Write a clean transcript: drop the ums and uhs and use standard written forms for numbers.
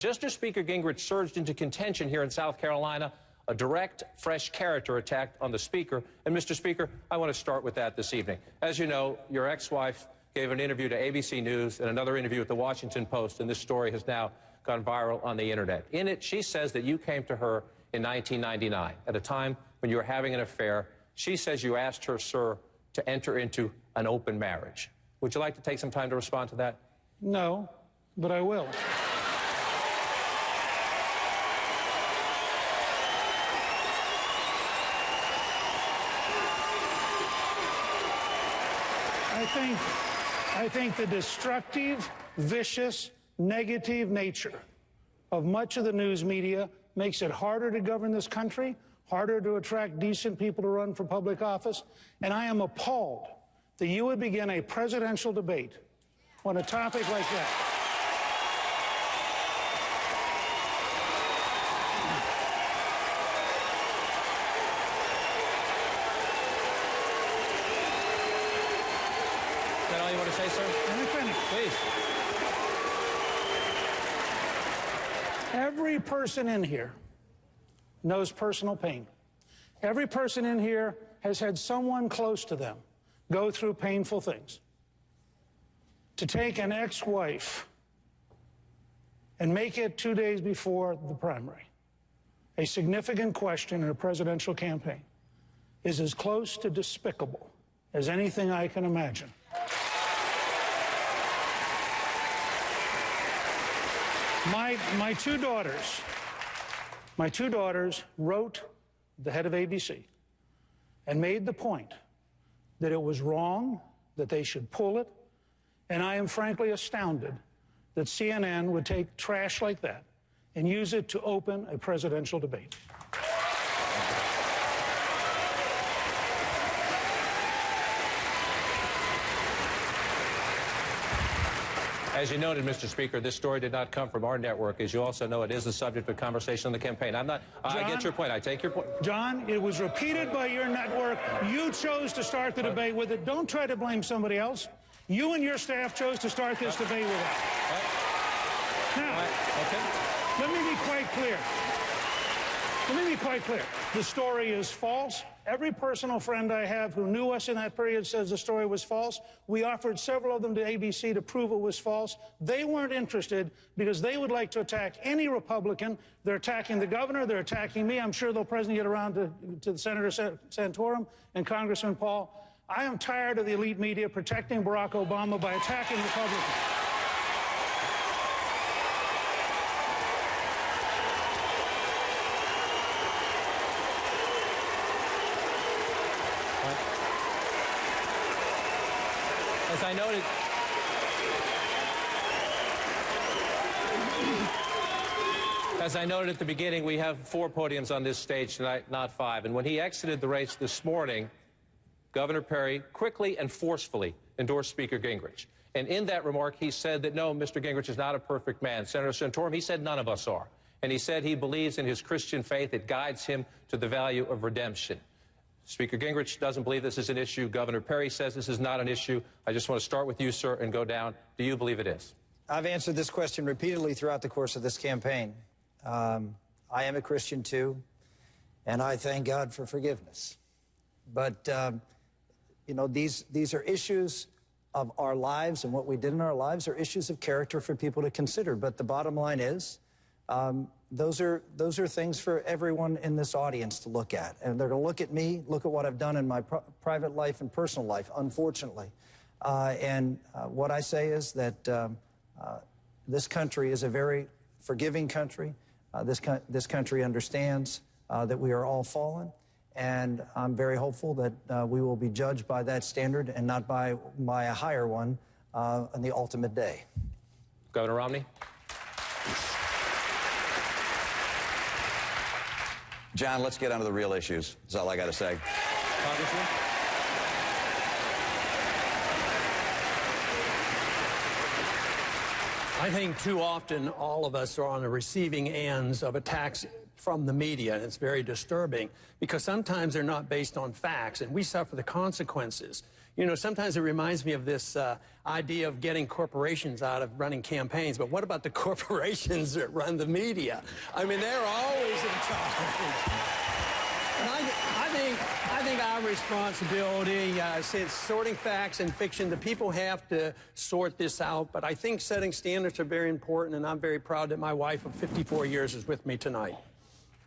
Just as Speaker Gingrich surged into contention here in South Carolina, a direct, fresh character attack on the Speaker. And, Mr. Speaker, I want to start with that this evening. As you know, your ex-wife gave an interview to ABC News and another interview at the Washington Post, and this story has now gone viral on the Internet. In it, she says that you came to her in 1999, at a time when you were having an affair. She says you asked her, sir, to enter into an open marriage. Would you like to take some time to respond to that? No, but I will. I think the destructive, vicious, negative nature of much of the news media makes it harder to govern this country, harder to attract decent people to run for public office, and I am appalled that you would begin a presidential debate on a topic like that. Is that all you want to say, sir? Let me finish. Please. Every person in here knows personal pain. Every person in here has had someone close to them go through painful things. To take an ex-wife and make it 2 days before the primary a significant question in a presidential campaign is as close to despicable as anything I can imagine. My two daughters wrote the head of ABC and made the point that it was wrong, that they should pull it, and I am frankly astounded that CNN would take trash like that and use it to open a presidential debate. As you noted, Mr. Speaker, this story did not come from our network. As you also know, it is the subject of conversation on the campaign. I get your point. I take your point. John, it was repeated by your network. You chose to start the debate with it. Don't try to blame somebody else. You and your staff chose to start this debate with it. Now, let me be quite clear. The story is false. Every personal friend I have who knew us in that period says the story was false. We offered several of them to ABC to prove it was false. They weren't interested because they would like to attack any Republican. They're attacking the governor. They're attacking me. I'm sure they'll presently get around to Senator Santorum and Congressman Paul. I am tired of the elite media protecting Barack Obama by attacking Republicans. As I noted at the beginning, we have 4 podiums on this stage tonight, not 5. And when he exited the race this morning, Governor Perry quickly and forcefully endorsed Speaker Gingrich. And in that remark, he said that, no, Mr. Gingrich is not a perfect man. Senator Santorum, he said none of us are. And he said he believes in his Christian faith. It guides him to the value of redemption. Speaker Gingrich doesn't believe this is an issue. Governor Perry says this is not an issue. I just want to start with you, sir, and go down. Do you believe it is? I've answered this question repeatedly throughout the course of this campaign. I am a Christian, too, and I thank God for forgiveness. But, you know, these are issues of our lives, and what we did in our lives are issues of character for people to consider. But the bottom line is, those are things for everyone in this audience to look at. And they're going to look at me, look at what I've done in my private life and personal life, unfortunately. What I say is that this country is a very forgiving country. This country understands that we are all fallen. And I'm very hopeful that we will be judged by that standard and not by a higher one on the ultimate day. Governor Romney? John, let's get on to the real issues. That's all I got to say. Congressman? I think too often all of us are on the receiving ends of attacks from the media, and it's very disturbing because sometimes they're not based on facts, and we suffer the consequences. You know, sometimes it reminds me of this idea of getting corporations out of running campaigns, but what about the corporations that run the media? I mean, they're always in charge. And I think our responsibility, since sorting facts and fiction, the people have to sort this out. But I think setting standards are very important, and I'm very proud that my wife of 54 years is with me tonight.